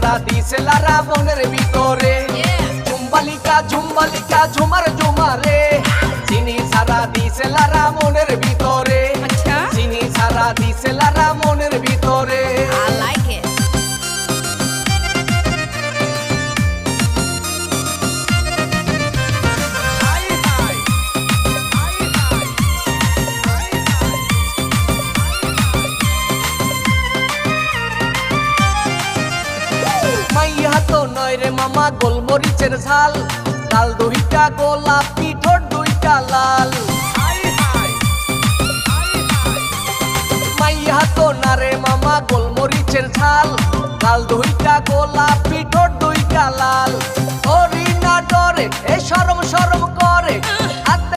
সারা দিছে লারা মনের ভিতরে ঝুমবালিকা ঝুমবালিকা ঝুমার ঝুমারে চিনি সারা দিছে লারা মনের ভিতরে চিনি সারা দিছে লারা মনের ভিতরে I like it. মাইয়া তো নয় রে মামা গোলমরিচের ঝাল গাল দুইটা গোলাপি ঠোঁট দুইটা লাল মাইয়া তো না রে মামা গোলমরিচের ঝাল গাল দুইটা গোলাপি ঠোঁট দুইটা লাল ওরি না ডরে এ শরম শরম করে